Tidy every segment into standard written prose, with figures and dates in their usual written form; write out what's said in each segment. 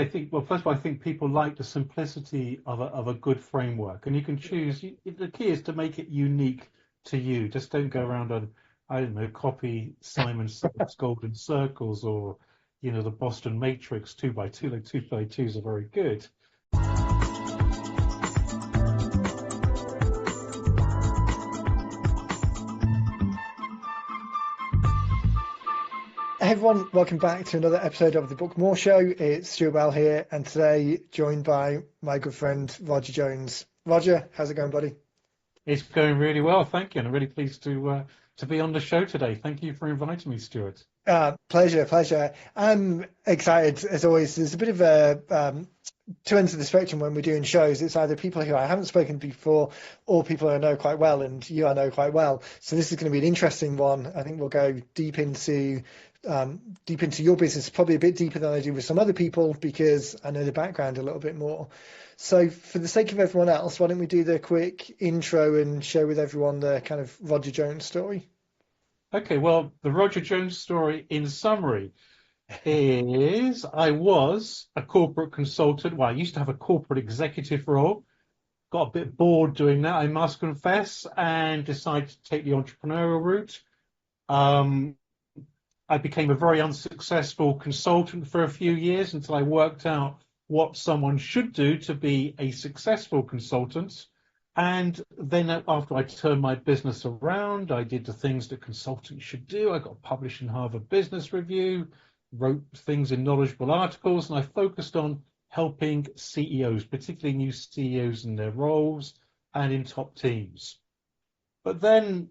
think, well, first of all, I think people like the simplicity of a good framework, and you can choose. The key is to make it unique to you. Just don't go around and, I don't know, copy Simon Sinek's Golden Circles or, the Boston Matrix 2 by 2. Like 2 by 2s are very good. Hey everyone, welcome back to another episode of the Book More Show. It's Stuart Bell here, and today joined by my good friend Roger Jones. Roger, how's it going, buddy? It's going really well, thank you, and I'm really pleased to be on the show today. Thank you for inviting me, Stuart. Pleasure. I'm excited as always. There's a bit of a two ends of the spectrum when we're doing shows. It's either people who I haven't spoken to before or people I know quite well, and you I know quite well. So this is going to be an interesting one. I think we'll go deep into your business, probably a bit deeper than I do with some other people because I know the background a little bit more. So for the sake of everyone else, why don't we do the quick intro and share with everyone the kind of Roger Jones story? Okay, well, the Roger Jones story in summary is I was a corporate consultant. Well, I used to have a corporate executive role, got a bit bored doing that, I must confess, and decided to take the entrepreneurial route. Um, I became a very unsuccessful consultant for a few years until I worked out what someone should do to be a successful consultant. And then after I turned my business around, I did the things that consultants should do. I got published in Harvard Business Review, wrote things in knowledgeable articles, and I focused on helping CEOs, particularly new CEOs in their roles and in top teams. But then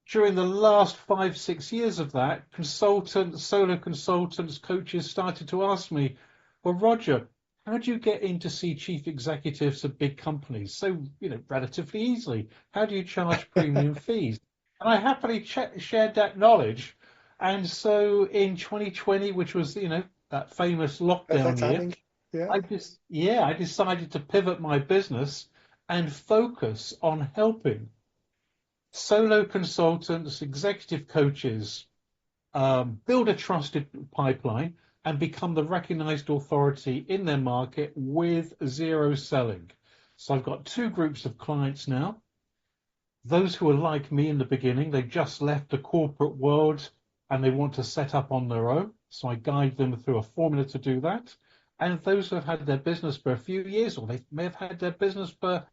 during the last 5, 6 years of that, solo consultants, coaches started to ask me, well, Roger, how do you get in to see chief executives of big companies so, relatively easily? How do you charge premium fees? And I happily shared that knowledge. And so in 2020, which was, that famous lockdown Perfect year, timing. Yeah. I decided to pivot my business and focus on helping solo consultants, executive coaches, build a trusted pipeline and become the recognized authority in their market with zero selling. So I've got two groups of clients now. Those who are like me in the beginning, they just left the corporate world and they want to set up on their own. So I guide them through a formula to do that. And those who have had their business for a few years, or they may have had their business for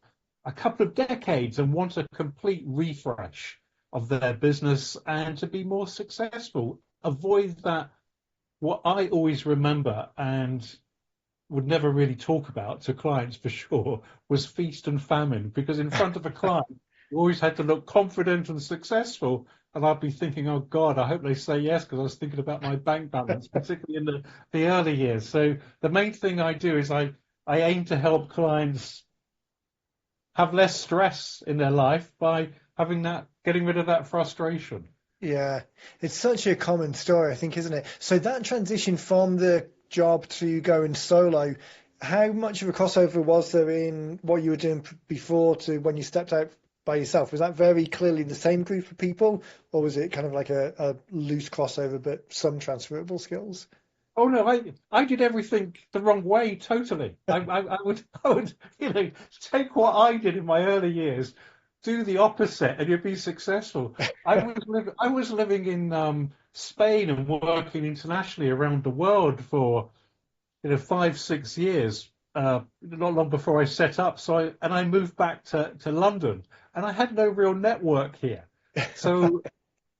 a couple of decades and want a complete refresh of their business and to be more successful. Avoid that, what I always remember and would never really talk about to clients for sure, was feast and famine, because in front of a client, you always had to look confident and successful. And I'd be thinking, oh God, I hope they say yes, because I was thinking about my bank balance, particularly in the early years. So the main thing I do is I aim to help clients have less stress in their life by getting rid of that frustration. Yeah, it's such a common story, I think, isn't it? So that transition from the job to going solo, how much of a crossover was there in what you were doing before to when you stepped out by yourself? Was that very clearly the same group of people, or was it kind of like a loose crossover, but some transferable skills? Oh no, I did everything the wrong way totally. I would take what I did in my early years, do the opposite, and you'd be successful. I was living in Spain and working internationally around the world for 5, 6 years, not long before I set up. I moved back to London, and I had no real network here. So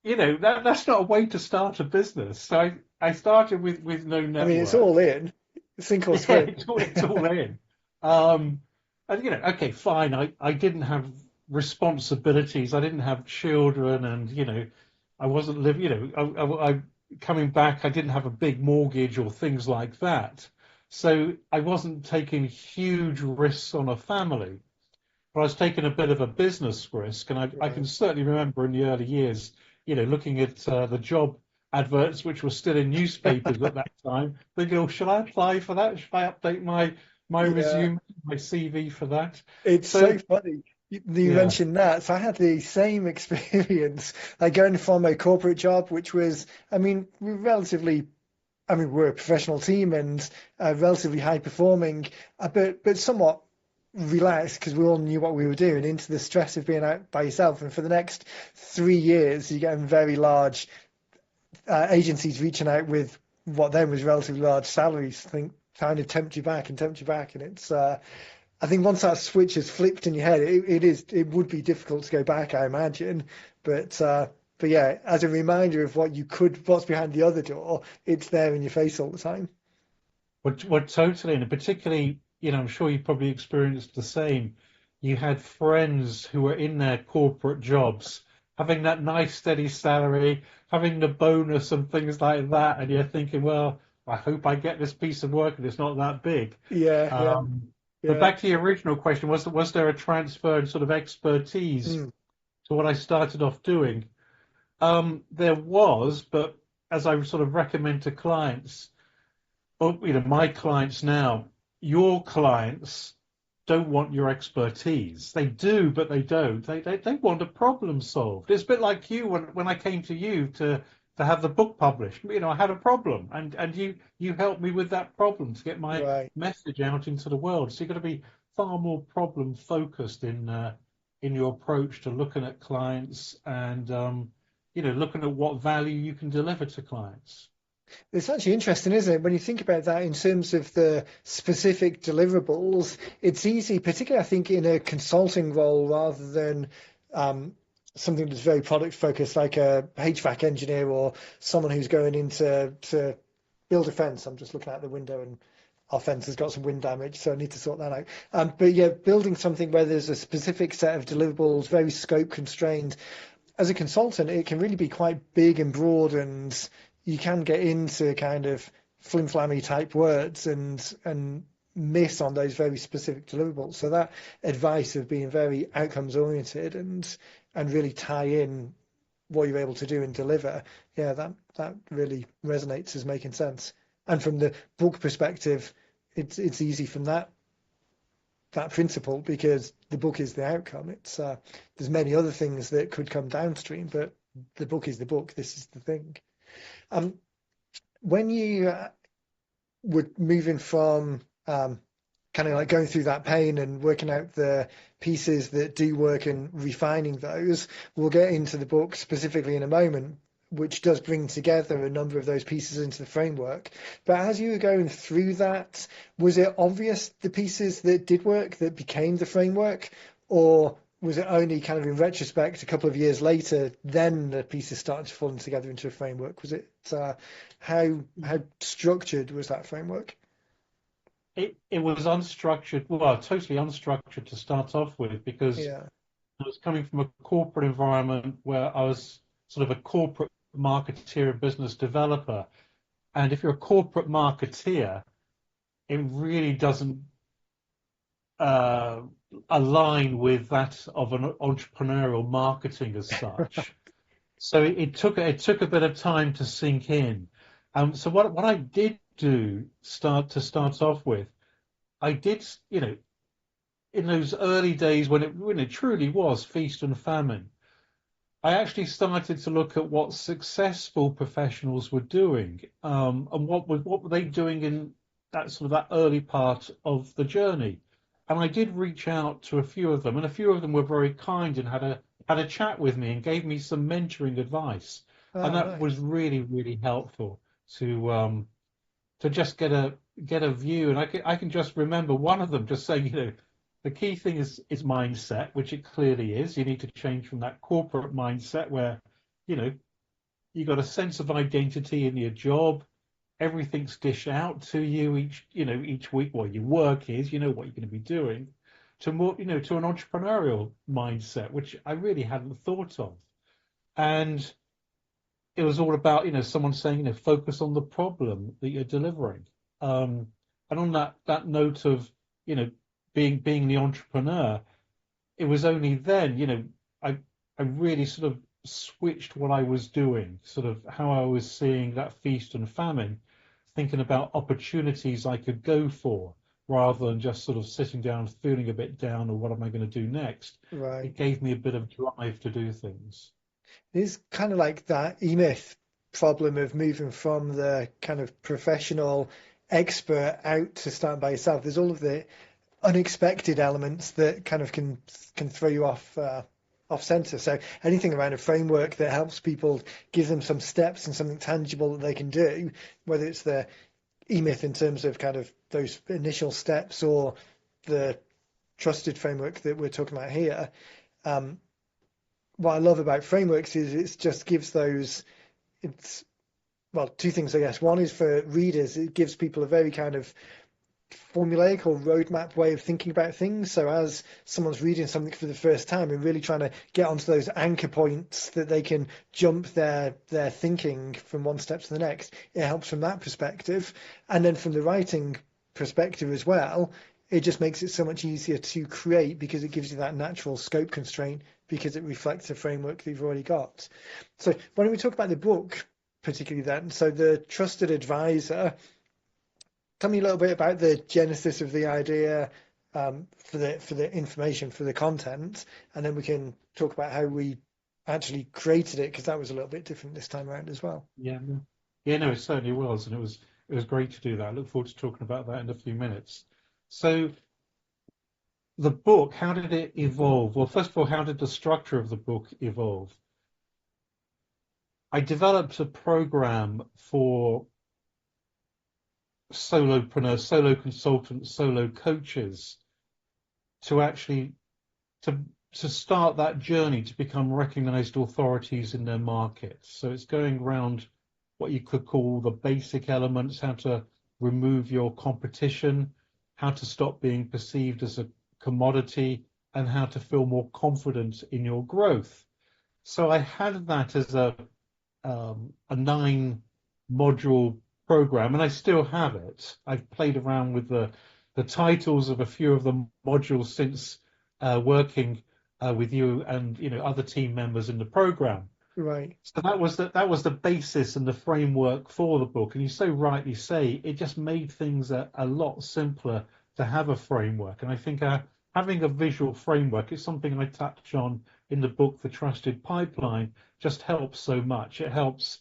that's not a way to start a business. So I started with no I mean, it's network. all in, sink or Yeah, swim. it's all in. And okay, fine. I didn't have responsibilities. I didn't have children, and I wasn't living. I coming back. I didn't have a big mortgage or things like that. So I wasn't taking huge risks on a family, but I was taking a bit of a business risk. And I can Right. certainly remember in the early years, looking at the job adverts, which were still in newspapers at that time, thinking, oh, shall I apply for that? Should I update my Yeah. resume, my CV for that? It's So, so funny you yeah, mentioned that. So I had the same experience, like going from a corporate job, which was, I mean, relatively I mean, we're a professional team and relatively high performing, but somewhat relaxed because we all knew what we were doing into the stress of being out by yourself. And for the next 3 years, you get very large agencies reaching out with what then was relatively large salaries, think kind of tempt you back and tempt you back. And it's, I think once that switch is flipped in your head, it would be difficult to go back, I imagine. But yeah, as a reminder of what's behind the other door, it's there in your face all the time. What totally, and particularly, I'm sure you probably experienced the same. You had friends who were in their corporate jobs, having that nice steady salary, having the bonus and things like that, and you're thinking, well, I hope I get this piece of work and it's not that big. Yeah, yeah, But yeah. back to your original question, was there a transfer in sort of expertise Mm, to what I started off doing? There was, but as I sort of recommend to clients, my clients now, your clients don't want your expertise. They do, but they don't. They want a problem solved. It's a bit like you when I came to you to have the book published. I had a problem, and you helped me with that problem to get my right. message out into the world. So you've got to be far more problem focused in your approach to looking at clients and looking at what value you can deliver to clients. It's actually interesting, isn't it? When you think about that in terms of the specific deliverables, it's easy, particularly I think in a consulting role rather than something that's very product focused, like a HVAC engineer or someone who's going to build a fence. I'm just looking out the window and our fence has got some wind damage, so I need to sort that out. But yeah, building something where there's a specific set of deliverables, very scope constrained. As a consultant, it can really be quite big and broad, and you can get into kind of flim-flammy type words and miss on those very specific deliverables. So that advice of being very outcomes oriented and really tie in what you're able to do and deliver, yeah, that really resonates as making sense. And from the book perspective, it's easy from that principle because the book is the outcome. It's there's many other things that could come downstream, but the book is the book. This is the thing. Um, when you were moving from kind of like going through that pain and working out the pieces that do work and refining those, we'll get into the book specifically in a moment, which does bring together a number of those pieces into the framework. But as you were going through that, was it obvious the pieces that did work that became the framework, or was it only kind of in retrospect a couple of years later, then the pieces started to fall together into a framework? Was it how structured was that framework? It was unstructured, well, totally unstructured to start off with because Yeah. I was coming from a corporate environment where I was sort of a corporate marketeer and business developer. And if you're a corporate marketeer, it really doesn't uh, align with that of an entrepreneurial marketing as such. So it took a bit of time to sink in. So what I did do start off with, I did, in those early days when it truly was feast and famine, I actually started to look at what successful professionals were doing, and what were they doing in that sort of that early part of the journey. And I did reach out to a few of them, and a few of them were very kind and had a chat with me and gave me some mentoring advice, and Oh, that nice. was really really helpful to just get a view. And I can just remember one of them just saying, the key thing is mindset, which it clearly is. You need to change from that corporate mindset where, you know, you got a sense of identity in your job. Everything's dished out to you each week. What your work is, what you're going to be doing, to more, to an entrepreneurial mindset, which I really hadn't thought of. And it was all about, someone saying, focus on the problem that you're delivering. Um, and on that note of, you know, being the entrepreneur, it was only then, I really sort of switched what I was doing, sort of how I was seeing that feast and famine, thinking about opportunities I could go for rather than just sort of sitting down feeling a bit down or what am I going to do next. Right. It gave me a bit of drive to do things. It's kind of like that E-Myth. problem of moving from the kind of professional expert out to start by yourself, there's all of the unexpected elements that kind of can throw you off center. So anything around a framework that helps people, give them some steps and something tangible that they can do, whether it's the E-Myth in terms of kind of those initial steps or the trusted framework that we're talking about here. What I love about frameworks is it just gives those, it's, well, two things, I guess. One is for readers, it gives people a very kind of formulaic or roadmap way of thinking about things. So as someone's reading something for the first time and really trying to get onto those anchor points that they can jump their thinking from one step to the next, it helps from that perspective. And then from the writing perspective as well, it just makes it so much easier to create because it gives you that natural scope constraint because it reflects a framework that you've already got. So why don't we talk about the book particularly then? So the trusted advisor, tell me a little bit about the genesis of the idea, for the information, for the content, and then we can talk about how we actually created it, because that was a little bit different this time around as well. Yeah, no. Yeah, no, it certainly was, and it was great to do that. I look forward to talking about that in a few minutes. So the book, how did it evolve? Well, first of all, how did the structure of the book evolve? I developed a program for solopreneurs, solo consultants, solo coaches to actually to to start that journey to become recognized authorities in their markets. So it's going around what you could call the basic elements, how to remove your competition, how to stop being perceived as a commodity, and how to feel more confident in your growth. So I had that as a 9 module program, and I still have it. I've played around with the titles of a few of the modules since working with you and other team members in the program. Right. So that was the basis and the framework for the book. And you so rightly say it just made things a lot simpler to have a framework. And I think having a visual framework is something I touch on in the book, The Trusted Pipeline, just helps so much. It helps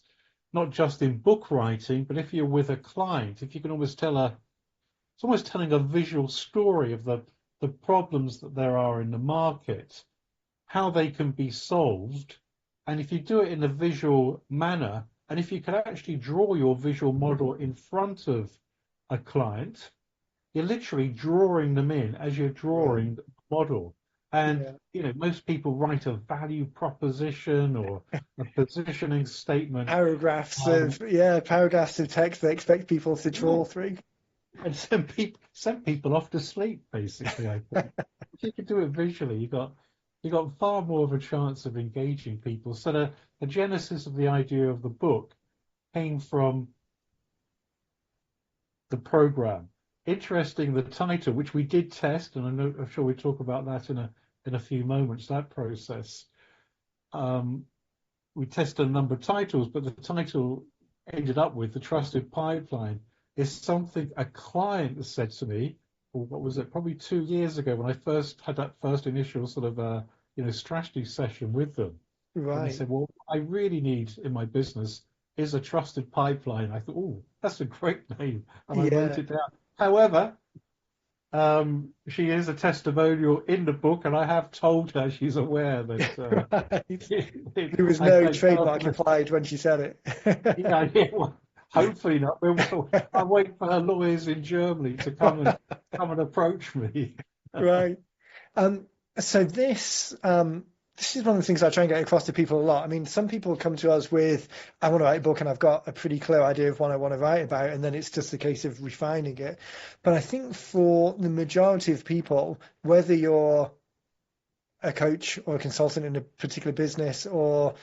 not just in book writing, but if you're with a client, if you can almost it's almost telling a visual story of the problems that there are in the market, how they can be solved. And if you do it in a visual manner, and if you can actually draw your visual model in front of a client, you're literally drawing them in as you're Right. drawing the model. And Yeah. most people write a value proposition or a positioning statement. Paragraphs of text that expect people to Yeah, trawl through. and send people off to sleep, basically, I think. If you could do it visually, you got far more of a chance of engaging people. So the genesis of the idea of the book came from the program. Interesting, the title, which we did test, and I'm sure we talk about that in a few moments, that process. Um, we tested a number of titles, but the title ended up with The Trusted Pipeline is something a client said to me, or what was it, probably 2 years ago when I first had that first initial sort of strategy session with them. And they Right. said, well, I really need in my business is a trusted pipeline. I thought, oh, that's a great name. And I wrote Yeah. it down. However, she is a testimonial in the book, and I have told her she's aware that Right. There was no I trademark can't. applied when she said it. Yeah, yeah. Well, hopefully not. I wait for her lawyers in Germany to come and approach me. Right. Um, so this is one of the things I try and get across to people a lot. I mean, some people come to us with, I want to write a book and I've got a pretty clear idea of what I want to write about, and then it's just a case of refining it. But I think for the majority of people, whether you're a coach or a consultant in a particular business or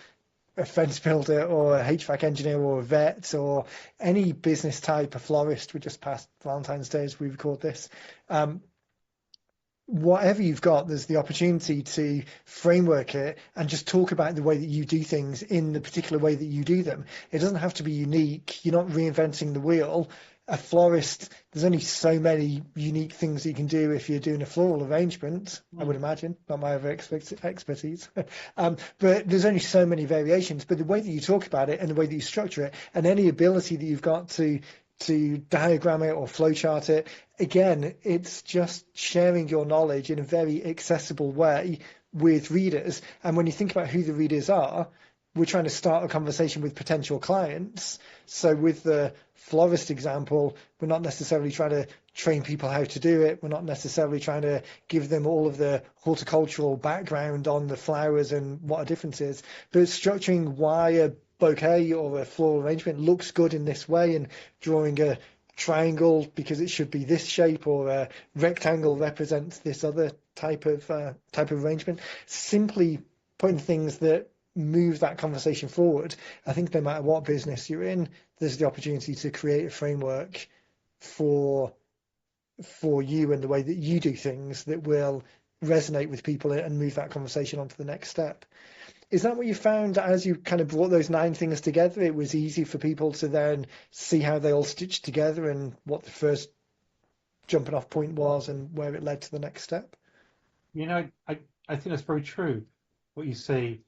a fence builder or a HVAC engineer or a vet or any business type, a florist, we just passed Valentine's Day as we record this. Whatever you've got, there's the opportunity to framework it and just talk about the way that you do things in the particular way that you do them. It doesn't have to be unique. You're not reinventing the wheel. a florist, there's only so many unique things you can do if you're doing a floral arrangement, I would Mm. imagine, not my other expertise. But there's only so many variations. But the way that you talk about it and the way that you structure it, and any ability that you've got to diagram it or flowchart it, again, it's just sharing your knowledge in a very accessible way with readers. And when you think about who the readers are, we're trying to start a conversation with potential clients. So with the florist example, we're not necessarily trying to train people how to do it. We're not necessarily trying to give them all of the horticultural background on the flowers and what a difference is, but structuring why a bouquet or a floral arrangement looks good in this way, and drawing a triangle because it should be this shape, or a rectangle represents this other type of arrangement. Simply putting things that move that conversation forward. I think no matter what business you're in, there's the opportunity to create a framework for you and the way that you do things that will resonate with people and move that conversation on to the next step. Is that what you found as you kind of brought those 9 things together? It was easy for people to then see how they all stitched together and what the first jumping off point was and where it led to the next step? You know, I think that's very true, what you say,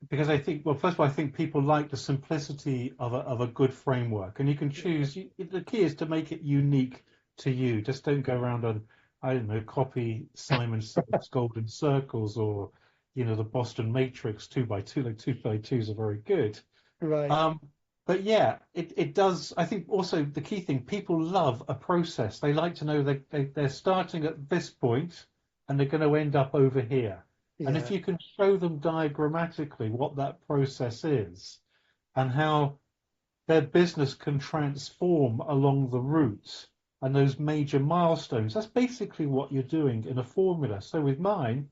because I think, well, first of all, I think people like the simplicity of a good framework, and you can choose. The key is to make it unique to you. Just don't go around and, I don't know, copy Simon Sinek's Golden Circles, or, the Boston Matrix 2 by 2. Like 2 by 2s are very good. Right. Um, but yeah, it does. I think also the key thing, people love a process. They like to know they're starting at this point and they're going to end up over here. And if Yeah. you can show them diagrammatically what that process is and how their business can transform along the route and those major milestones, that's basically what you're doing in a formula. So with mine,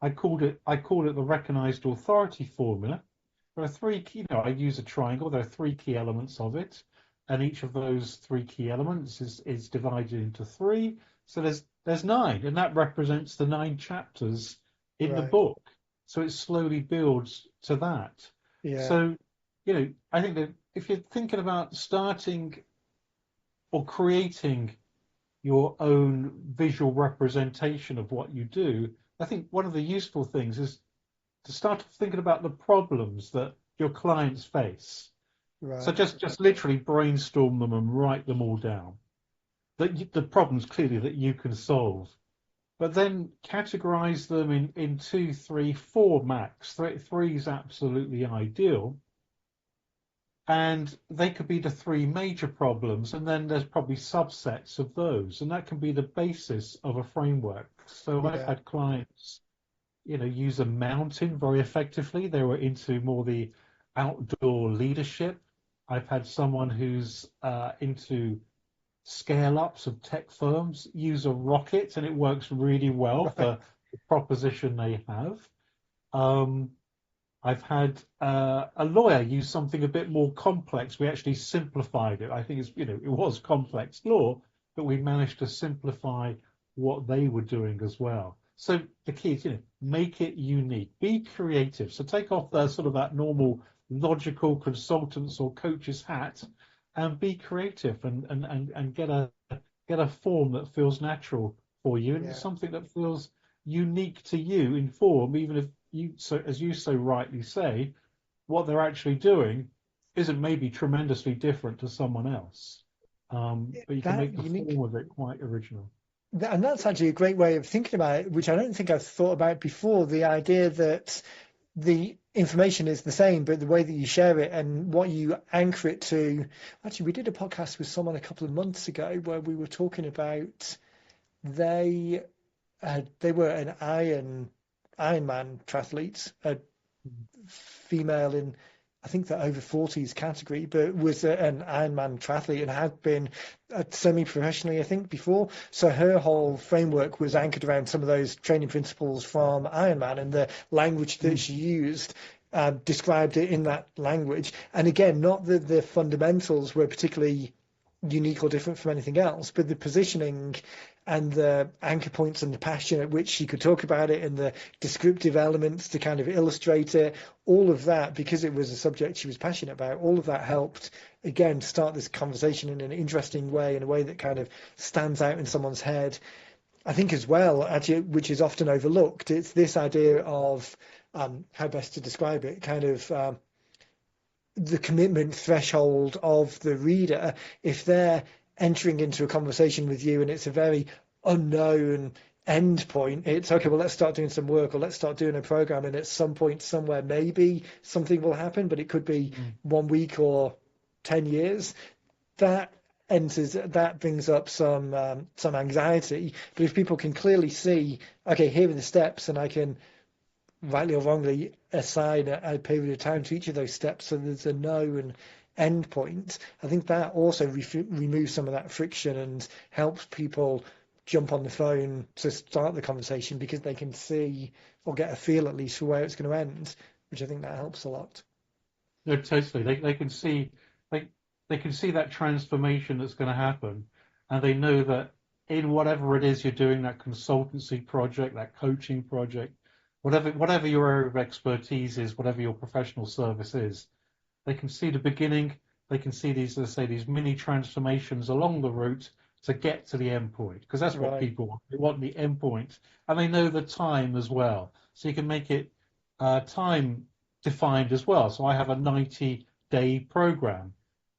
I called it the recognized authority formula. There are three key, I use a triangle. There are three key elements of it, and each of those three key elements is divided into three. So there's 9, and that represents the 9 chapters in the Right. book. So it slowly builds to that. Yeah. So, I think that if you're thinking about starting or creating your own visual representation of what you do, I think one of the useful things is to start thinking about the problems that your clients face. So Right. just literally brainstorm them and write them all down. The problems clearly that you can solve, but then categorize them in 2, 3, 4 max. Three is absolutely ideal. And they could be the 3 major problems, and then there's probably subsets of those, and that can be the basis of a framework. So I've Yeah. had clients use a mountain very effectively. They were into more the outdoor leadership. I've had someone who's into scale ups of tech firms use a rocket, and it works really well Right. for the proposition they have. Um, I've had a lawyer use something a bit more complex. We actually simplified it. I think it was complex law, but we managed to simplify what they were doing as well. So the key is, make it unique, be creative. So take off the sort of that normal logical consultants or coaches hat and be creative, and get a form that feels natural for you and Yeah. something that feels unique to you in form, even if as you so rightly say, what they're actually doing isn't maybe tremendously different to someone else. But you can That make the unique. form of it quite original. And that's actually a great way of thinking about it, which I don't think I've thought about before. The idea that the information is the same, but the way that you share it and what you anchor it to. Actually, we did a podcast with someone a couple of months ago where we were talking about they they were an Ironman triathlete, a female in, I think, the over 40s category, but was an Ironman triathlete and had been semi-professionally, I think, before. So her whole framework was anchored around some of those training principles from Ironman, and the language that Mm. she used described it in that language. And again, not that the fundamentals were particularly unique or different from anything else, but the positioning and the anchor points and the passion at which she could talk about it and the descriptive elements to kind of illustrate it, all of that, because it was a subject she was passionate about, all of that helped, again, start this conversation in an interesting way, in a way that kind of stands out in someone's head. I think as well, actually, which is often overlooked, it's this idea of how best to describe it, kind of the commitment threshold of the reader. If they're entering into a conversation with you and it's a very unknown end point, it's okay, well, let's start doing some work or let's start doing a program, and at some point somewhere maybe something will happen, but it could be 1 week or 10 years. That brings up some anxiety. But if people can clearly see, okay, here are the steps, and I can rightly or wrongly assign a period of time to each of those steps, so there's a known end point. I think that also removes some of that friction and helps people jump on the phone to start the conversation, because they can see or get a feel at least for where it's going to end, which I think that helps a lot. No, totally. They can see they can see that transformation that's going to happen, and they know that in whatever it is you're doing, that consultancy project, that coaching project, whatever your area of expertise is, whatever your professional service is, they can see the beginning. They can see these, as I say, these mini transformations along the route to get to the end point, because that's what Right, people want. They want the end point, and they know the time as well. So you can make it time defined as well. So I have a 90-day program,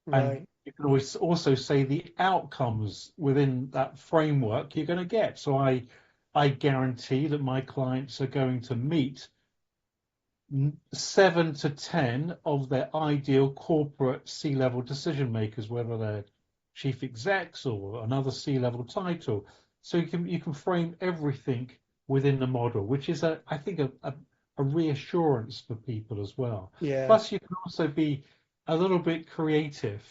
and right. you can always also say the outcomes within that framework you're going to get. So I guarantee that my clients are going to meet 7 to 10 of their ideal corporate C-level decision makers, whether they're chief execs or another C-level title. So you can frame everything within the model, which is I think a reassurance for people as well. Yeah, Plus, you can also be a little bit creative.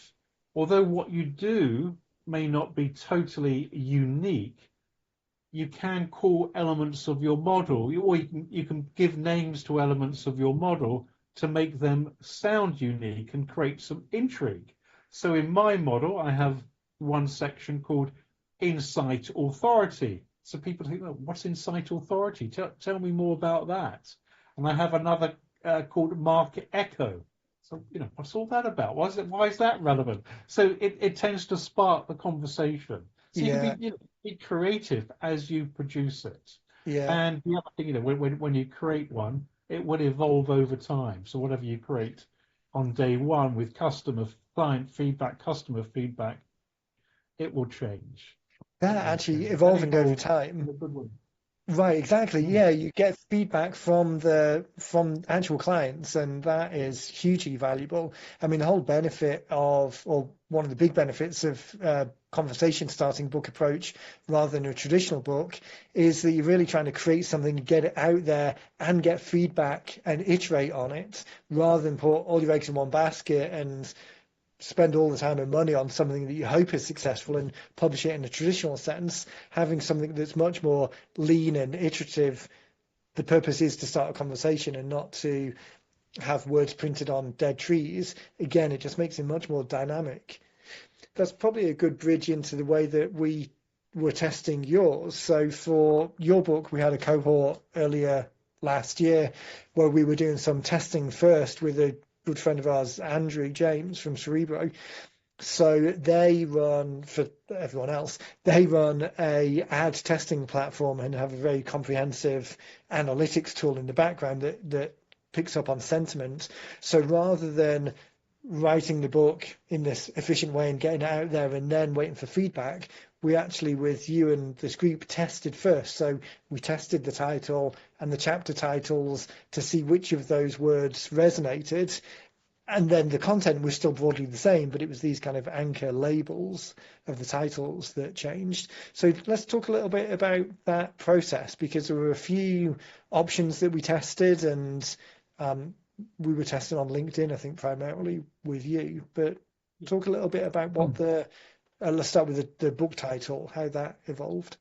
Although what you do may not be totally unique, you can call elements of your model, or you can give names to elements of your model to make them sound unique and create some intrigue. So in my model, I have one section called Insight Authority. So people think, oh, what's Insight Authority? Tell me more about that. And I have another called Market Echo. So, what's all that about? Why is that relevant? So it tends to spark the conversation. So you can yeah, be creative as you produce it. yeah. And the other thing, when you create one, it will evolve over time. So whatever you create on day one with client feedback, customer feedback, it will change. That It will actually change and evolving over evolve time. in a good way. Right, exactly. Mm. Yeah, you get feedback from actual clients, and that is hugely valuable. I mean, the whole benefit of, or one of the big benefits of conversation starting book approach rather than a traditional book, is that you're really trying to create something, get it out there, and get feedback and iterate on it, rather than put all your eggs in one basket and spend all the time and money on something that you hope is successful and publish it in a traditional sense. Having something that's much more lean and iterative, the purpose is to start a conversation and not to have words printed on dead trees. Again, it just makes it much more dynamic. That's probably a good bridge into the way that we were testing yours. So for your book, we had a cohort earlier last year where we were doing some testing first with a good friend of ours, Andrew James from Cerebro. So they run, for everyone else, they run a ad testing platform and have a very comprehensive analytics tool in the background that picks up on sentiment. So rather than writing the book in this efficient way and getting it out there and then waiting for feedback, we actually, with you and this group, tested first. So we tested the title and the chapter titles to see which of those words resonated, and then the content was still broadly the same, but it was these kind of anchor labels of the titles that changed. So let's talk a little bit about that process, because there were a few options that we tested, and we were testing on LinkedIn, I think, primarily with you. But talk a little bit about what let's start with the book title, how that evolved.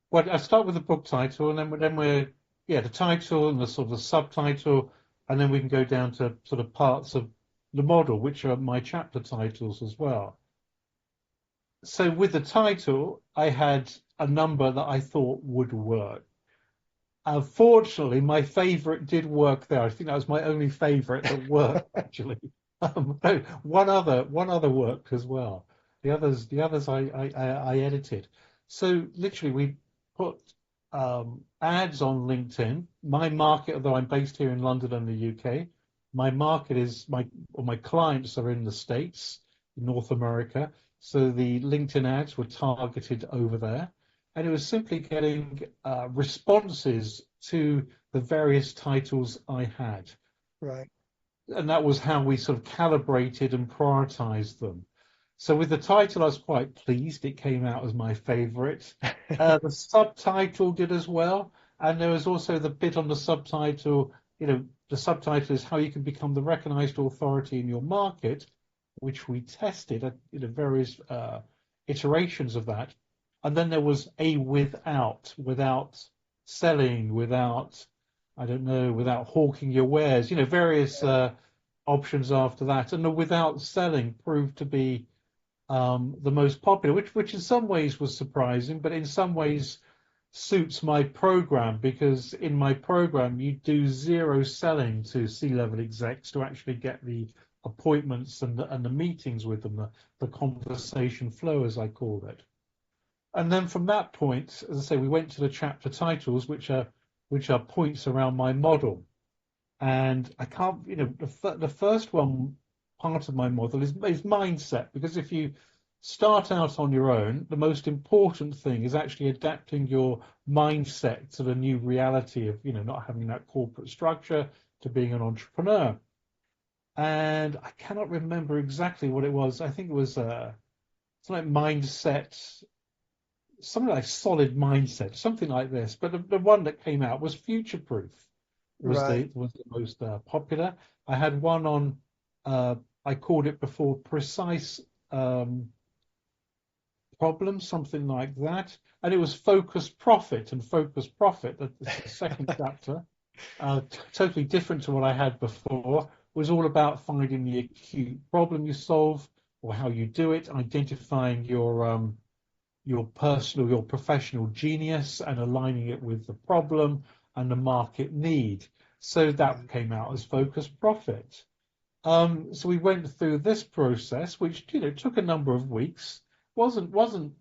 Well, I start with the book title, and then we're the title and the sort of subtitle, and then we can go down to sort of parts of the model, which are my chapter titles as well. So with the title, I had a number that I thought would work. Unfortunately, my favorite did work there. I think that was my only favorite that worked actually. No, one other worked as well. The others I edited. So literally, we put ads on LinkedIn. My market, although I'm based here in London and the UK, my market is my clients are in the States, North America. So the LinkedIn ads were targeted over there, and it was simply getting responses to the various titles I had. Right. And that was how we sort of calibrated and prioritized them. So with the title, I was quite pleased. It came out as my favorite. The subtitle did as well. And there was also the bit on the subtitle, the subtitle is how you can become the recognized authority in your market, which we tested at various iterations of that. And then there was a without selling, without, I don't know, without hawking your wares, various options after that. And the without selling proved to be the most popular, which in some ways was surprising, but in some ways suits my program because in my program you do zero selling to C-level execs to actually get the appointments and the meetings with them, the conversation flow as I called it. And then from that point, as I say, we went to the chapter titles, which are points around my model. And I can't, the first one part of my model is mindset, because if you start out on your own, the most important thing is actually adapting your mindset to the new reality of, not having that corporate structure to being an entrepreneur. And I cannot remember exactly what it was. I think it was something like mindset, something like solid mindset, something like this. But the one that came out was future proof Right. was the most popular. I had one on I called it before precise um, problem, something like that, and it was focused profit and focused profit. That's the second chapter, totally different to what I had before. Was all about finding the acute problem you solve or how you do it, identifying your professional genius and aligning it with the problem and the market need. So that came out as focused profit. So we went through this process, which took a number of weeks. wasn't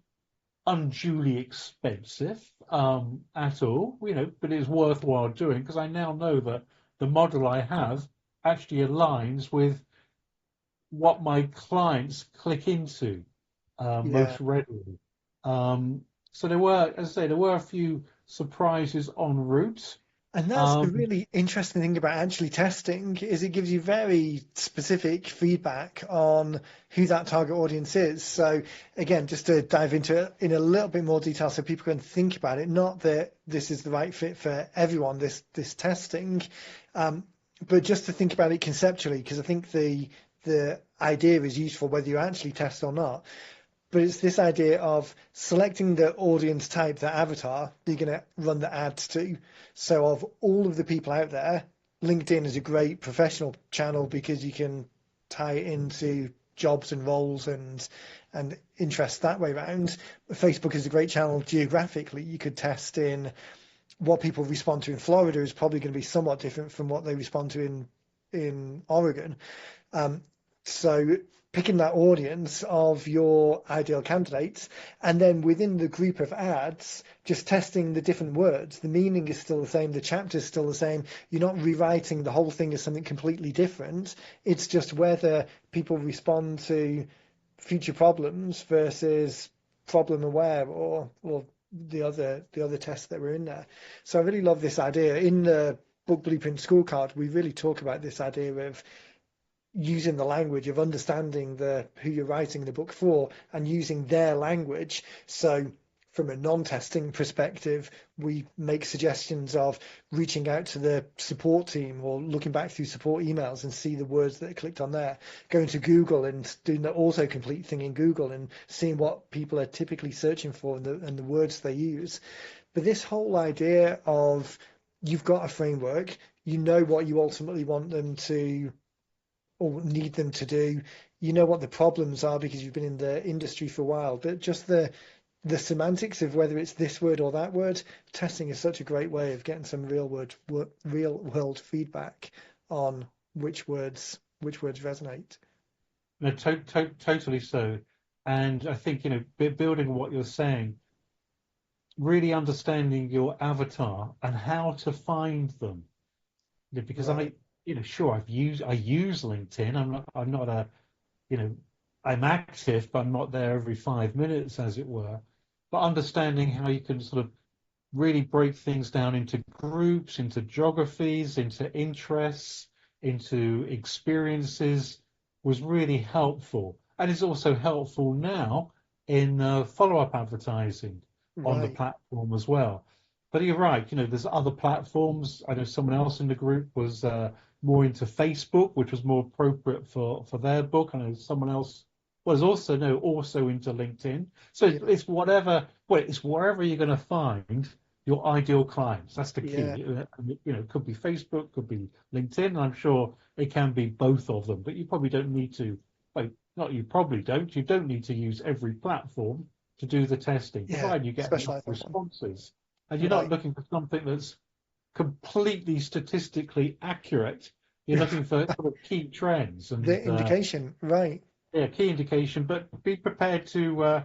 unduly expensive at all, but it's worthwhile doing because I now know that the model I have actually aligns with what my clients click into Yeah. most readily. So there were, as I say, there were a few surprises en route. And that's the Um, really interesting thing about actually testing is it gives you very specific feedback on who that target audience is. So again, just to dive into it in a little bit more detail so people can think about it, not that this is the right fit for everyone, this testing, um, but just to think about it conceptually, because I think the idea is useful whether you actually test or not. But it's this idea of selecting the audience type, the avatar you're going to run the ads to. So of all of the people out there, LinkedIn is a great professional channel because you can tie it into jobs and roles and interests that way around. Facebook is a great channel geographically. You could test in what people respond to in Florida is probably going to be somewhat different from what they respond to in Oregon. Um, so picking that audience of your ideal candidates, and then within the group of ads, just testing the different words. The meaning is still the same, the chapter is still the same. You're not rewriting the whole thing as something completely different. It's just whether people respond to future problems versus problem aware or the other tests that were in there. So I really love this idea. In the book blueprint scorecard, we really talk about this idea of using the language of understanding the who you're writing the book for and using their language. So from a non-testing perspective, we make suggestions of reaching out to the support team or looking back through support emails and see the words that are clicked on there, going to Google and doing the autocomplete thing in Google and seeing what people are typically searching for and the words they use. But this whole idea of you've got a framework, you know what you ultimately want them to or need them to do. You know what the problems are because you've been in the industry for a while, but just the semantics of whether it's this word or that word, testing is such a great way of getting some real world feedback on which words resonate. No, totally so. And I think, building on what you're saying, really understanding your avatar and how to find them. Because Right. sure, I use LinkedIn. I'm not you know, I'm active, but I'm not there every 5 minutes, as it were. But understanding how you can sort of really break things down into groups, into geographies, into interests, into experiences was really helpful. And it's also helpful now in follow-up advertising on the Right. platform as well. But you're right, there's other platforms. I know someone else in the group was more into Facebook, which was more appropriate for their book. I know someone else was also into LinkedIn. So Yeah. it's wherever you're going to find your ideal clients. That's the Yeah. key. It could be Facebook, could be LinkedIn. And I'm sure it can be both of them, but you probably don't need to. Well, not you probably don't. You don't need to use every platform to do the testing, Yeah. provided you get enough Specialize on one. responses. And you're not Right. looking for something that's completely statistically accurate. You're looking for sort of key trends The and indication. Right. yeah, key indication, but be prepared to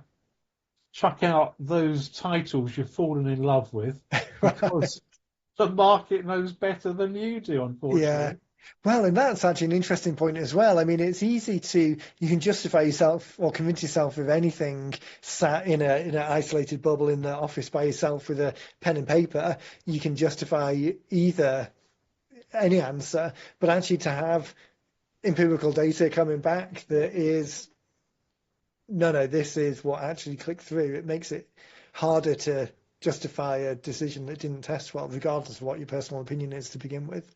chuck out those titles you've fallen in love with Right. because the market knows better than you do, Yeah. unfortunately. Well, and that's actually an interesting point as well. I mean, it's easy you can justify yourself or convince yourself of anything sat in an isolated bubble in the office by yourself with a pen and paper. You can justify either any answer, but actually to have empirical data coming back that is, no, this is what actually clicked through. It makes it harder to justify a decision that didn't test well, regardless of what your personal opinion is to begin with.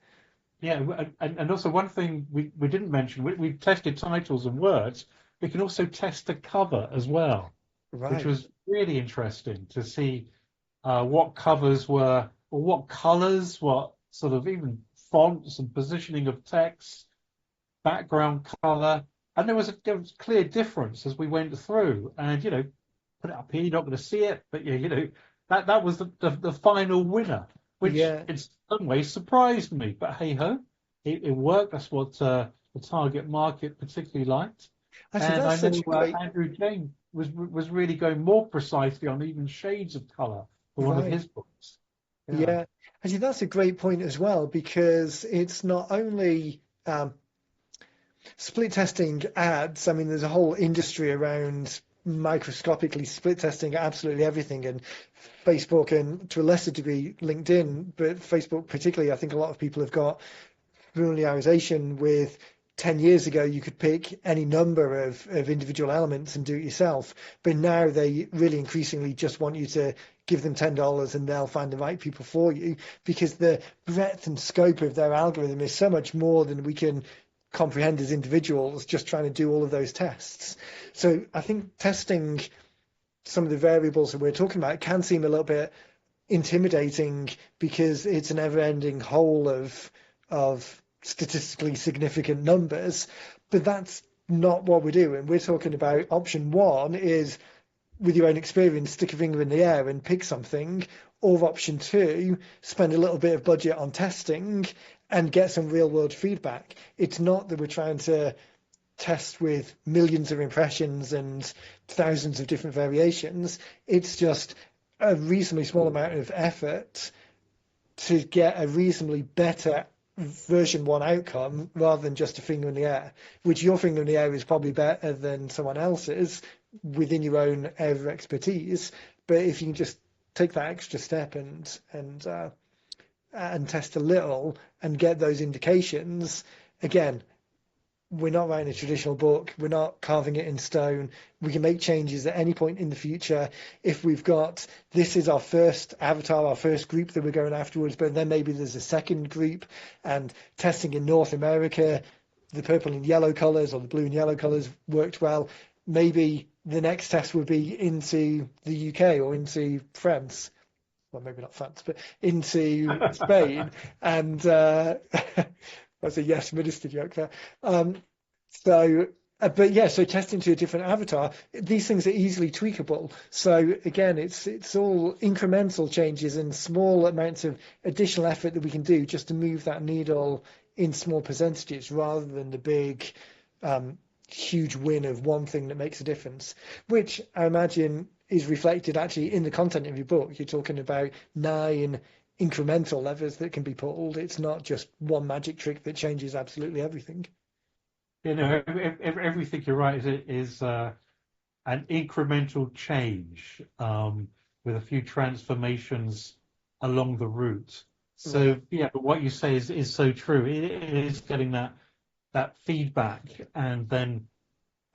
Yeah, and also one thing we didn't mention, we tested titles and words. We can also test the cover as well, which Right. was really interesting to see what covers were, or what colors, what sort of even fonts and positioning of text, background color, and there was clear difference as we went through. And put it up here, you're not going to see it, but yeah, that was the final winner, which Yeah. in some ways surprised me. But hey ho, it worked. That's what the target market particularly liked. Actually, And that's I such know a great. Andrew James was really going more precisely on even shades of color for one of Right. his books. Yeah. Yeah. Actually, that's a great point as well because it's not only split testing ads. I mean, there's a whole industry around microscopically split testing absolutely everything, and Facebook and to a lesser degree LinkedIn, but Facebook particularly. I think a lot of people have got familiarization with 10 years ago, you could pick any number of individual elements and do it yourself. But now they really increasingly just want you to give them $10 and they'll find the right people for you because the breadth and scope of their algorithm is so much more than we can comprehend as individuals just trying to do all of those tests. So I think testing some of the variables that we're talking about can seem a little bit intimidating because it's an ever-ending hole of statistically significant numbers, but that's not what we're doing. We're talking about option one is with your own experience, stick a finger in the air and pick something, or option two, spend a little bit of budget on testing and get some real world feedback. It's not that we're trying to test with millions of impressions and thousands of different variations. It's just a reasonably small amount of effort to get a reasonably better version one outcome rather than just a finger in the air, which your finger in the air is probably better than someone else's within your own area of expertise. But if you can just take that extra step and test a little and get those indications, again, we're not writing a traditional book. We're not carving it in stone. We can make changes at any point in the future. If we've got this is our first avatar, our first group that we're going afterwards, but then maybe there's a second group and testing in North America, the purple and yellow colors or the blue and yellow colors worked well. Maybe the next test would be into the UK or into France, well, maybe not France, but into Spain, and That's a yes minister joke there. So, but yeah, so testing to a different avatar, these things are easily tweakable. So again, it's all incremental changes and small amounts of additional effort that we can do just to move that needle in small percentages rather than the big, huge win of one thing that makes a difference, which I imagine is reflected actually in the content of your book. You're talking about 9 incremental levers that can be pulled. It's not just one magic trick that changes absolutely everything. Everything you're right is an incremental change with a few transformations along the route. Right. So yeah, but what you say is so true. It is getting that feedback and then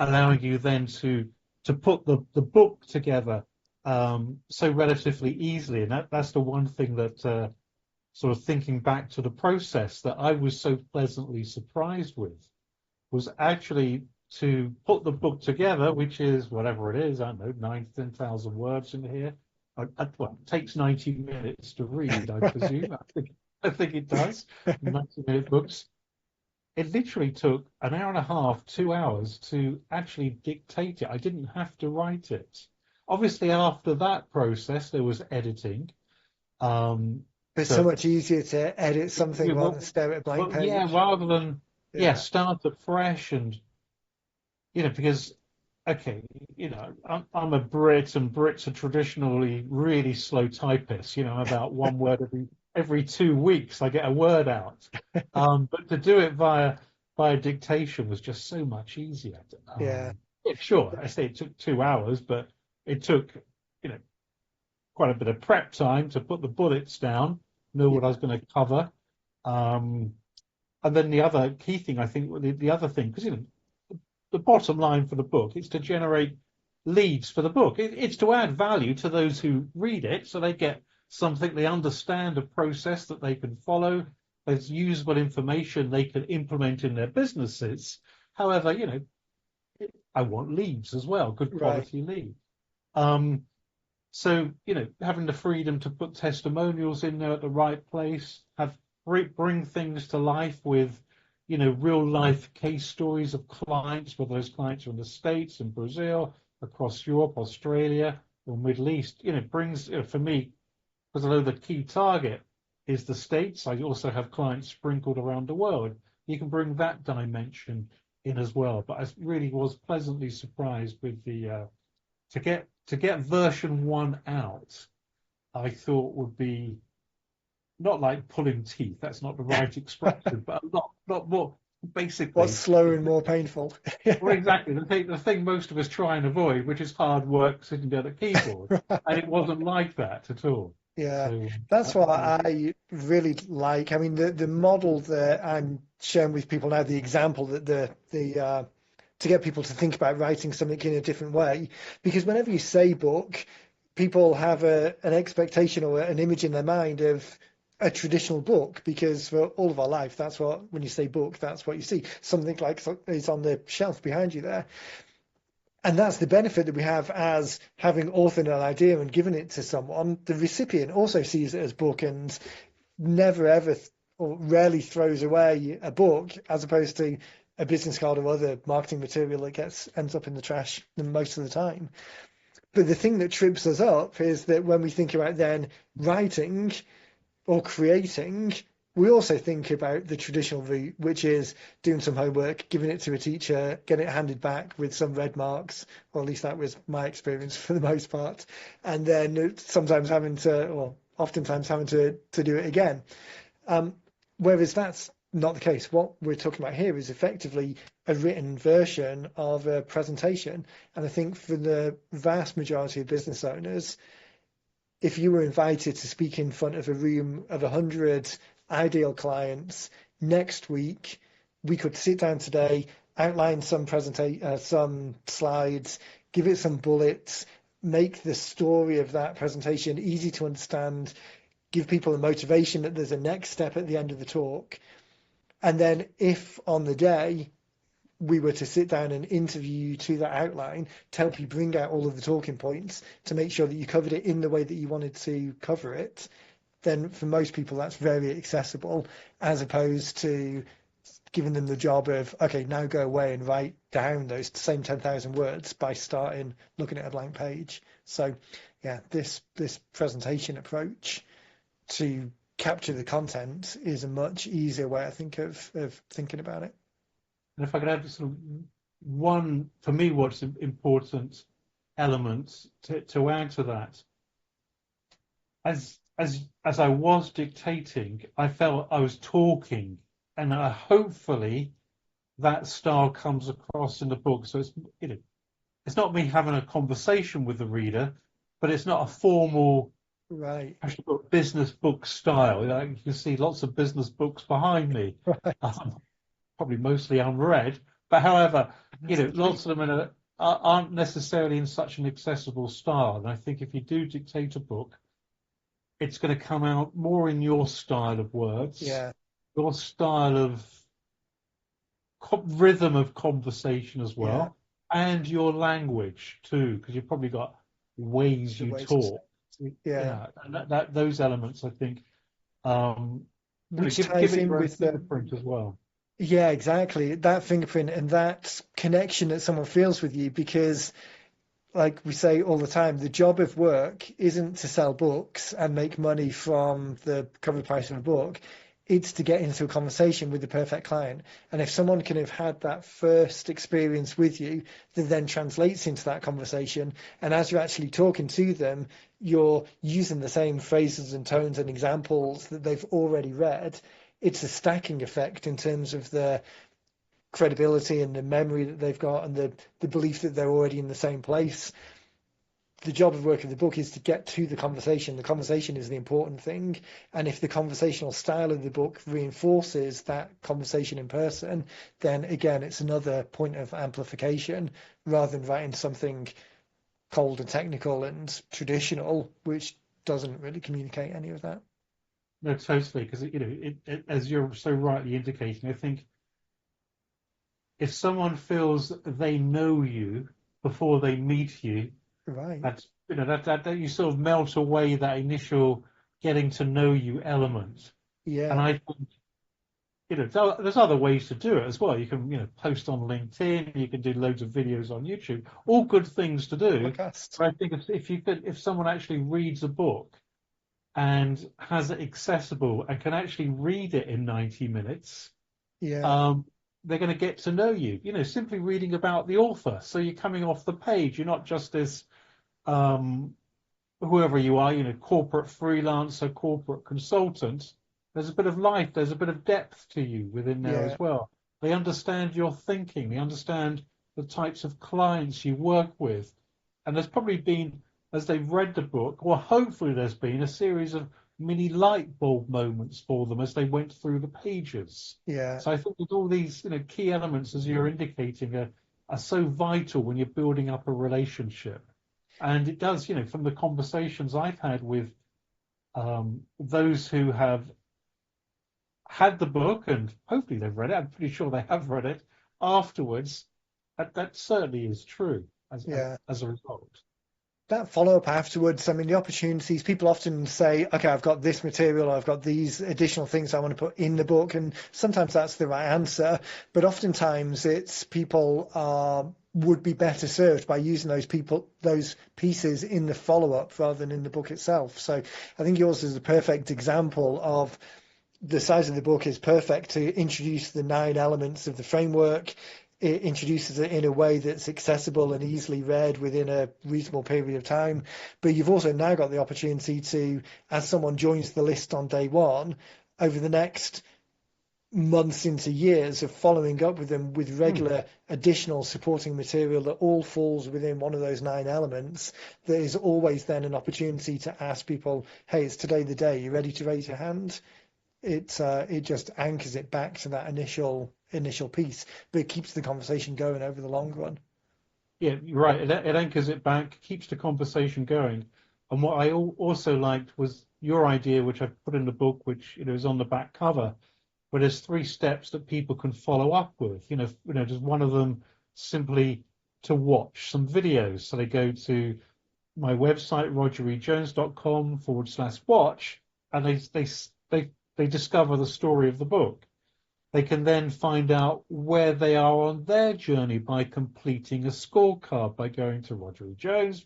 allowing you then to put the book together so relatively easily. And that's the one thing that sort of thinking back to the process that I was so pleasantly surprised with was actually to put the book together, which is whatever it is, I don't know, 9,000 words in here. Well, it takes 90 minutes to read, I presume. I think it does. 90-minute books. It literally took an hour and a half, 2 hours to actually dictate it. I didn't have to write it. Obviously, after that process, there was editing. Um, But so to much easier to edit something rather than well, stare at a blank yeah, page. rather than Yeah. start afresh and because okay, I'm a Brit and Brits are traditionally really slow typists. About one word every 2 weeks I get a word out. But to do it via dictation was just so much easier. Yeah. Yeah, sure, I say it took 2 hours, but it took you know quite a bit of prep time to put the bullets down, know what I Yeah. was going to cover. Um, and then the other key thing, I think, the other thing, because the bottom line for the book is to generate leads for the book. It's to add value to those who read it, so they get something, they understand a process that they can follow. There's usable information they can implement in their businesses. However, I want leads as well, good Right. quality leads. Um, so, having the freedom to put testimonials in there at the right place, bring things to life with, real life case stories of clients, whether those clients are in the States, in Brazil, across Europe, Australia, or Middle East. Brings, for me, because I know the key target is the States. I also have clients sprinkled around the world. You can bring that dimension in as well. But I really was pleasantly surprised with the to get version 1 out, I thought would be not like pulling teeth. That's not the right expression, but a lot more. What's Basically, slower and more painful? well, exactly the thing most of us try and avoid, which is hard work sitting down at a keyboard, and it wasn't like that at all. Yeah, So that's what I was, I really like. I mean, the model that I'm sharing with people now, the example that the to get people to think about writing something in a different way, because whenever you say book, people have an expectation or an image in their mind of a traditional book, because for all of our life, that's what, when you say book, that's what you see. Something like is on the shelf behind you there. And that's the benefit that we have as having authored an idea and given it to someone. The recipient also sees it as book and never ever or rarely throws away a book, as opposed to a business card or other marketing material that ends up in the trash most of the time. But the thing that trips us up is that when we think about then writing or creating, we also think about the traditional route, which is doing some homework, giving it to a teacher, getting it handed back with some red marks, or at least that was my experience for the most part, and then sometimes having to, or oftentimes having to do it again. Whereas that's not the case. What we're talking about here is effectively a written version of a presentation. And I think for the vast majority of business owners, if you were invited to speak in front of a room of 100 ideal clients next week, we could sit down today, outline some slides, give it some bullets, make the story of that presentation easy to understand, give people a motivation that there's a next step at the end of the talk. And then if on the day we were to sit down and interview you to that outline to help you bring out all of the talking points to make sure that you covered it in the way that you wanted to cover it, then for most people that's very accessible, as opposed to giving them the job of, okay, now go away and write down those same 10,000 words by starting looking at a blank page. So yeah, this presentation approach to capture the content is a much easier way, I think, of thinking about it. And if I could add sort of one, for me, what's important element to add to that, as I was dictating, I felt I was talking, and hopefully that style comes across in the book. So it's it's not me having a conversation with the reader, but it's not a formal Right. business book style. You can see lots of business books behind me, Right. probably mostly unread. But however, lots of them aren't necessarily in such an accessible style. And I think if you do dictate a book, it's going to come out more in your style of words, Yeah. your style of rhythm of conversation as Yeah. well, and your language too, because you've probably got ways The you way to say. talk. Yeah. And that those elements, I think, um, Which give ties it in your own with the, fingerprint as well. yeah, exactly. That fingerprint and that connection that someone feels with you, because like we say all the time, the job of work isn't to sell books and make money from the cover price of a book. It's to get into a conversation with the perfect client. And if someone can have had that first experience with you, that then translates into that conversation. And as you're actually talking to them, you're using the same phrases and tones and examples that they've already read. It's a stacking effect in terms of the credibility and the memory that they've got and the belief that they're already in the same place. The job of work of the book is to get to the conversation. The conversation is the important thing. And if the conversational style of the book reinforces that conversation in person, then again, it's another point of amplification rather than writing something cold and technical and traditional, which doesn't really communicate any of that. No, totally, because as you're so rightly indicating, I think if someone feels that they know you before they meet you, Right. that's that you sort of melt away that initial getting to know you element. And Yeah. I think there's other ways to do it as well. You can post on LinkedIn, you can do loads of videos on YouTube, all good things to do. Podcast. But I think if someone actually reads a book and has it accessible and can actually read it in 90 minutes, Yeah. um, they're going to get to know you. Simply reading about the author. So you're coming off the page. You're not just this um, whoever you are, corporate freelancer, corporate consultant. There's a bit of life, there's a bit of depth to you within there Yeah. as well. They understand your thinking, they understand the types of clients you work with. And there's probably been, as they've read the book, or hopefully there's been a series of mini light bulb moments for them as they went through the pages. Yeah. So I think that all these, key elements, as you're indicating, are so vital when you're building up a relationship. And it does, from the conversations I've had with those who have had the book and hopefully they've read it, I'm pretty sure they have read it afterwards. That certainly is true Yeah. as a result. That follow up afterwards, I mean, the opportunities, people often say, okay, I've got this material, I've got these additional things I want to put in the book. And sometimes that's the right answer. But oftentimes it's people would be better served by using those pieces in the follow up rather than in the book itself. So I think yours is a perfect example of the size of the book is perfect to introduce the 9 elements of the framework. It introduces it in a way that's accessible and easily read within a reasonable period of time. But you've also now got the opportunity to, as someone joins the list on day one, over the next months into years of following up with them with Hmm. regular additional supporting material that all falls within one of those 9 elements, there is always then an opportunity to ask people, hey, it's today the day, you ready to raise your hand? It just anchors it back to that initial piece, but it keeps the conversation going over the long run. Yeah, you're right. It anchors it back, keeps the conversation going. And what I also liked was your idea, which I put in the book, which is on the back cover, where there's 3 steps that people can follow up with. Just one of them simply to watch some videos. So they go to my website, rogerejones.com/watch, and they discover the story of the book. They can then find out where they are on their journey by completing a scorecard, by going to Roger E. Jones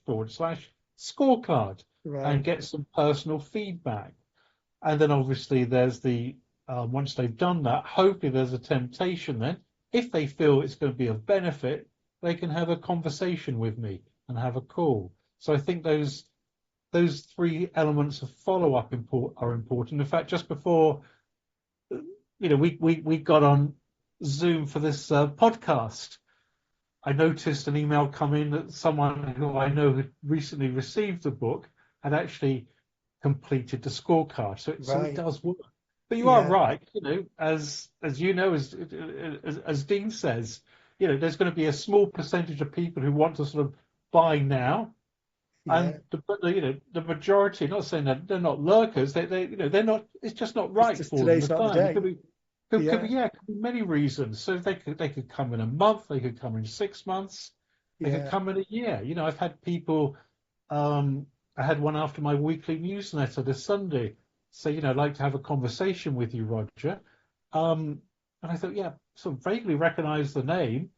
/scorecard and Right. get some personal feedback. And then obviously there's the once they've done that, hopefully there's a temptation then, if they feel it's going to be of benefit, they can have a conversation with me and have a call. So I think those three elements of follow up are important. In fact, just before we got on Zoom for this podcast, I noticed an email come in that someone who I know had recently received the book had actually completed the scorecard. So it Right. does work. But you are Yeah. right, as you know, as Dean says, there's going to be a small percentage of people who want to sort of buy now, and Yeah. the majority. Not saying that they're not lurkers, they're not. It's just not It's right just for them. today's The not the time it day. could be Yeah. yeah, it could be many reasons. So they could come in a month, they could come in 6 months, they could Yeah. come in a year. I've had people. Um, I had one after my weekly newsletter this Sunday say, I'd like to have a conversation with you, Roger. And I thought, yeah, sort of vaguely recognise the name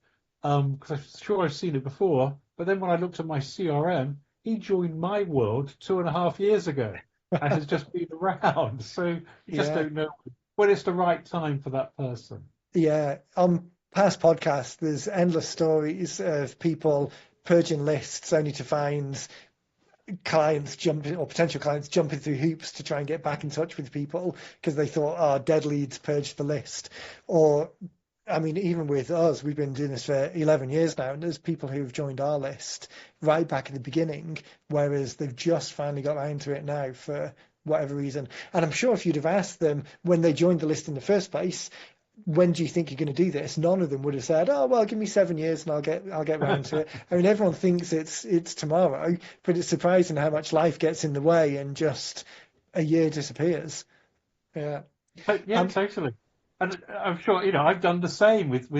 because I'm sure I've seen it before. But then when I looked at my CRM, he joined my world 2.5 years ago and has just been around. So you just Yeah. don't know when it's the right time for that person. Yeah. On past podcasts, there's endless stories of people purging lists only to find clients jumping or potential clients jumping through hoops to try and get back in touch with people because they thought, oh, dead leads purge the list. Or, I mean, even with us, we've been doing this for 11 years now, and there's people who've joined our list right back at the beginning, whereas they've just finally got around to it now for whatever reason. And I'm sure if you'd have asked them when they joined the list in the first place, when do you think you're going to do this? None of them would have said, "Oh, well, give me 7 years and I'll get round to it." I mean, everyone thinks it's tomorrow, but it's surprising how much life gets in the way and just a year disappears. Yeah. But yeah, Um. totally. And I'm sure, I've done the same with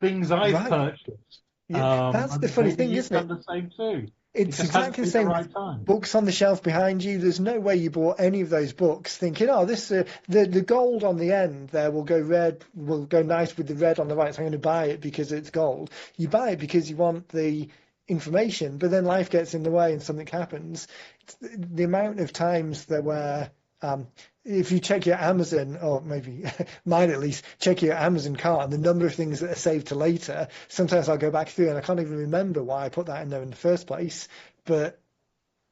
things I've Right. purchased. Yeah. That's the And funny maybe thing, you've isn't done it? the same too. It It's just hasn't exactly the been the same with right time. books on the shelf behind you. There's no way you bought any of those books thinking, oh, this the gold on the end there will go red, will go nice with the red on the right. So I'm going to buy it because it's gold. You buy it because you want the information, but then life gets in the way and something happens. The amount of times there were if you check your Amazon, or maybe mine at least, check your Amazon cart and the number of things that are saved to later, sometimes I'll go back through and I can't even remember why I put that in there in the first place. But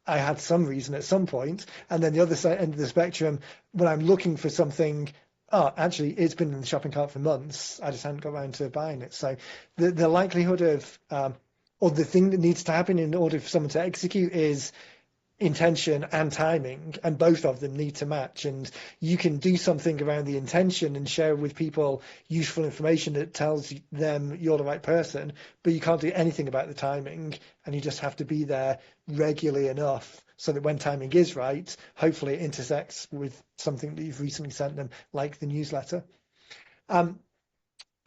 I had some reason at some point. And then the other side end of the spectrum, when I'm looking for something, oh, actually, it's been in the shopping cart for months. I just hadn't got around to buying it. So the likelihood of, or the thing that needs to happen in order for someone to execute is intention and timing, and both of them need to match. And you can do something around the intention and share with people useful information that tells them you're the right person, but you can't do anything about the timing, and you just have to be there regularly enough so that when timing is right, hopefully it intersects with something that you've recently sent them, like the newsletter. um,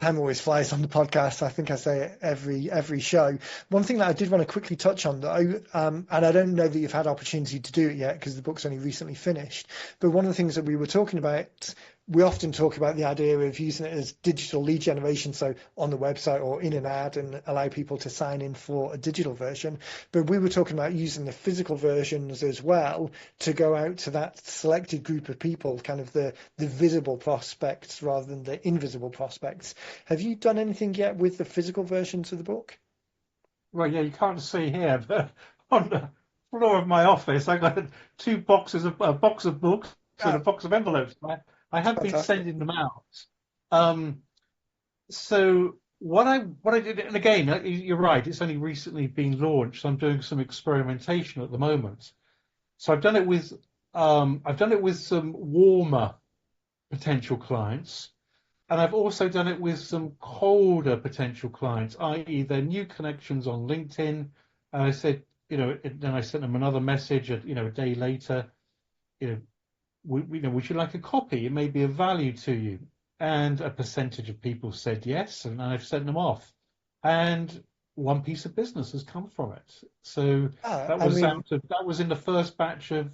Time always flies on the podcast. I think I say it every show. One thing that I did want to quickly touch on, though, and I don't know that you've had opportunity to do it yet because the book's only recently finished, but one of the things that we were talking about, we often talk about the idea of using it as digital lead generation, so on the website or in an ad, and allow people to sign in for a digital version. But we were talking about using the physical versions as well to go out to that selected group of people, kind of the visible prospects rather than the invisible prospects. Have you done anything yet with the physical versions of the book? Well, yeah, you can't see here, but on the floor of my office, I got two boxes of a box of books and a Ah, box of envelopes. I have been fantastic. sending them out. Um, so what I did, and again, you're right, it's only recently been launched. So I'm doing some experimentation at the moment. So I've done it with some warmer potential clients. And I've also done it with some colder potential clients, i.e., they're new connections on LinkedIn. And I said, then I sent them another message, a day later, you know, would you like a copy? It may be of value to you. And a percentage of people said yes, and I've sent them off. And one piece of business has come from it. So Ah, that I was mean, that was in the first batch of,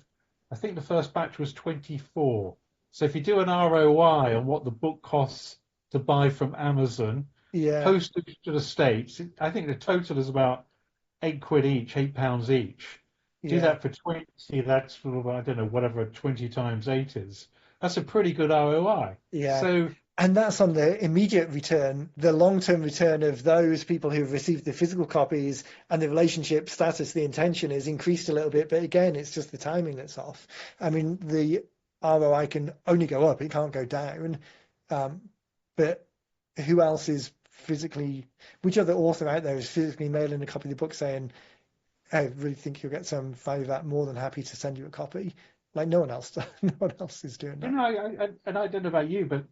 I think the first batch was 24. So if you do an ROI on what the book costs to buy from Amazon, Yeah, postage to the States. I think the total is about £8 each, £8 each. Do yeah, that for 20, that's sort of, I don't know, whatever 20 times 8 is. That's a pretty good ROI. yeah. So, And that's on the immediate return. The long-term return of those people who've received the physical copies and the relationship status, the intention is increased a little bit. But again, it's just the timing that's off. I mean, the ROI can only go up, it can't go down. Um, but who else is physically, which other author out there is physically mailing a copy of the book saying, I really think you'll get some value of that, more than happy to send you a copy? Like no one else, no one else is doing that. and I don't know about you, but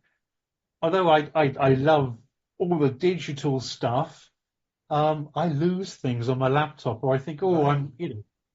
although I love all the digital stuff, I lose things on my laptop, or I think, oh, Right,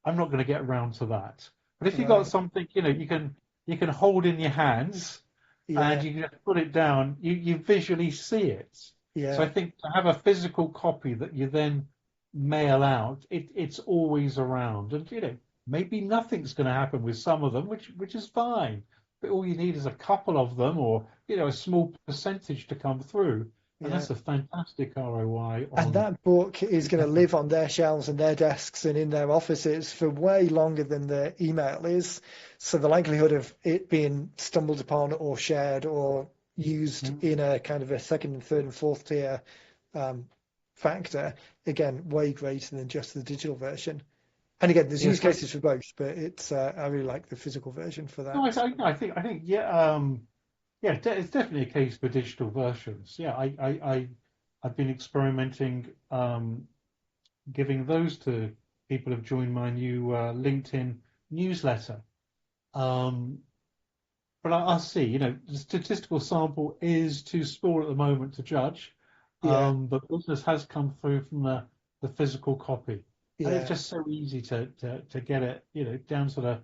I'm not going to get around to that. But if you've got right. something, you can hold in your hands and Yeah, you can just put it down, you visually see it. So I yeah, think to have a physical copy that you then mail out, it's always around. And maybe nothing's going to happen with some of them, which is fine. But all you need is a couple of them, or a small percentage to come through, and yeah. that's a fantastic ROI And on. that book is going to live on their shelves and their desks and in their offices for way longer than the email is. So the likelihood of it being stumbled upon or shared or used in a kind of a second and third and fourth tier um, factor, again, way greater than just the digital version. And again, there's use Yes, cases for both, but it's I really like the physical version for no, that. I think, yeah, it's definitely a case for digital versions. Yeah, I've been experimenting, giving those to people who've joined my new LinkedIn newsletter. Um, but I'll see. The statistical sample is too small at the moment to judge, Yeah, but business has come through from the physical copy, and it's yeah, just so easy to get it, down to the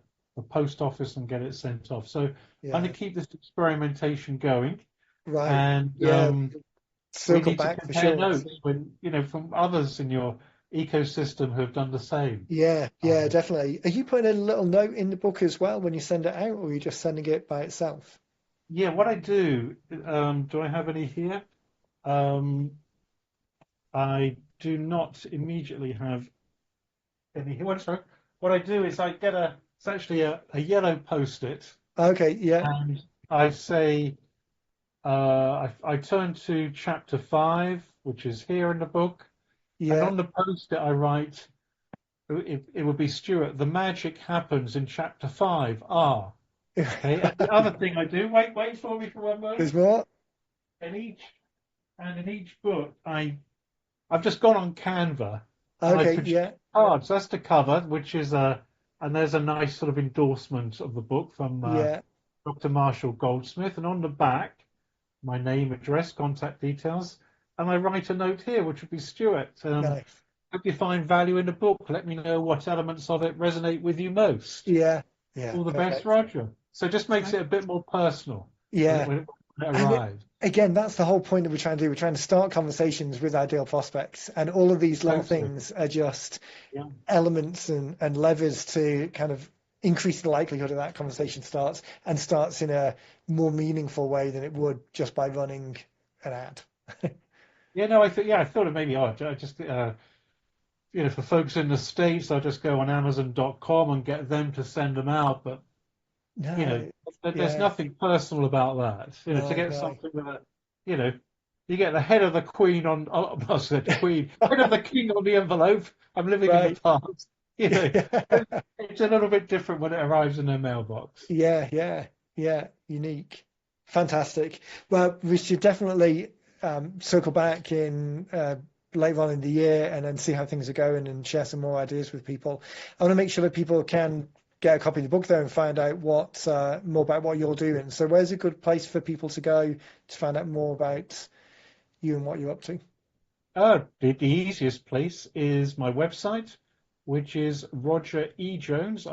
post office and get it sent off. So I'm going yeah. to keep this experimentation going, Right. and Yeah, we circle need to back for compare sure. notes when from others in your ecosystem who have done the same. Yeah, yeah, Um, definitely. Are you putting a little note in the book as well when you send it out, or are you just sending it by itself? yeah, what I do, do I have any here? Um, I do not immediately have any here. What I do is I get it's actually a yellow post-it, Okay, yeah, and I say, I turn to chapter 5, which is here in the book, and yeah. on the post-it I write, it would be Stuart, the magic happens in chapter 5. Ah, okay. And the other thing I do, wait for me for one There's moment. more? In each book, I've just gone on Canva and I Okay, produced yeah, cards. That's the cover, which is and there's a nice sort of endorsement of the book from yeah, Dr. Marshall Goldsmith. And on the back, my name, address, contact details. And I write a note here, which would be Stuart. nice. Hope you find value in the book. Let me know what elements of it resonate with you most. Yeah, yeah, All the best, perfect. Roger. So it just makes it a bit more personal Yeah. when it And arrives. again, that's the whole point that we're trying to do. We're trying to start conversations with ideal prospects, and all of these little Totally. things are just Yeah. elements and levers to kind of increase the likelihood of that conversation starts and starts in a more meaningful way than it would just by running an ad. Yeah, no, I thought it maybe odd. I just, for folks in the States, I'll just go on Amazon.com and get them to send them out. But, you know, No, there's yeah, nothing personal about that. To no, get no. something that, you know, you get the head of the Queen on, I said Queen, head of the King on the envelope. I'm living in the Right. past. Yeah, It's a little bit different when it arrives in their mailbox. yeah, yeah. Unique. Fantastic. Well, we should definitely circle back in later on in the year and then see how things are going and share some more ideas with people. I want to make sure that people can get a copy of the book there and find out what more about what you're doing. So, where's a good place for people to go to find out more about you and what you're up to? The easiest place is my website, which is Roger E. Jones,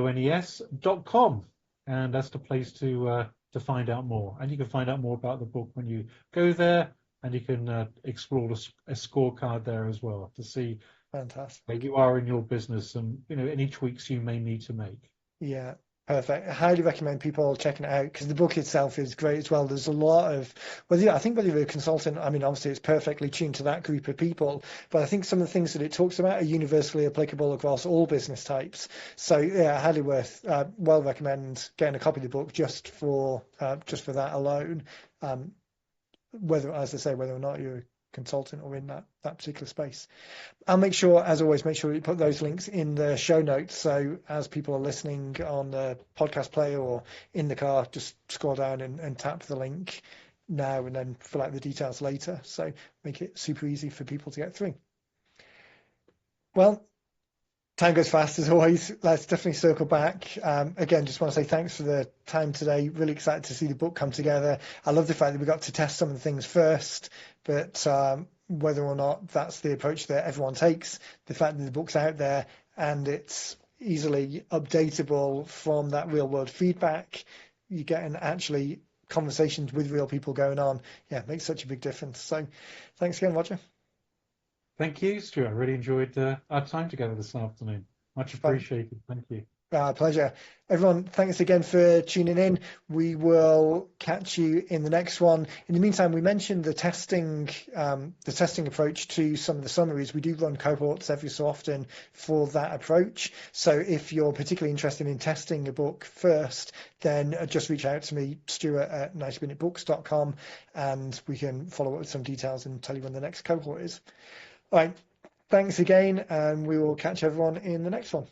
ROGEREJONES.com. And that's the place to find out more. And you can find out more about the book when you go there, and you can explore a scorecard there as well to see where Fantastic. you are in your business and any tweaks you may need to make. Yeah. Perfect. I highly recommend people checking it out because the book itself is great as well. There's a lot of, I think whether you're a consultant, I mean, obviously it's perfectly tuned to that group of people, but I think some of the things that it talks about are universally applicable across all business types. So yeah, highly well recommend getting a copy of the book just for that alone. Whether, as I say, whether or not you're a consultant or in that particular space. I'll make sure, as always, you put those links in the show notes. So as people are listening on the podcast player or in the car, just scroll down and tap the link now and then fill out the details later. So make it super easy for people to get through. Well, time goes fast as always. Let's definitely circle back. Again, just want to say thanks for the time today. Really excited to see the book come together. I love the fact that we got to test some of the things first, but whether or not that's the approach that everyone takes, the fact that the book's out there and it's easily updatable from that real world feedback, you get actually conversations with real people going on. Yeah, it makes such a big difference. So thanks again, Roger. Thank you, Stuart. I really enjoyed our time together this afternoon. Much appreciated. Thank you. Pleasure. Everyone, thanks again for tuning in. We will catch you in the next one. In the meantime, we mentioned the testing approach to some of the summaries. We do run cohorts every so often for that approach. So if you're particularly interested in testing a book first, then just reach out to me, Stuart at 90minutebooks.com, and we can follow up with some details and tell you when the next cohort is. All right. Thanks again, and we will catch everyone in the next one.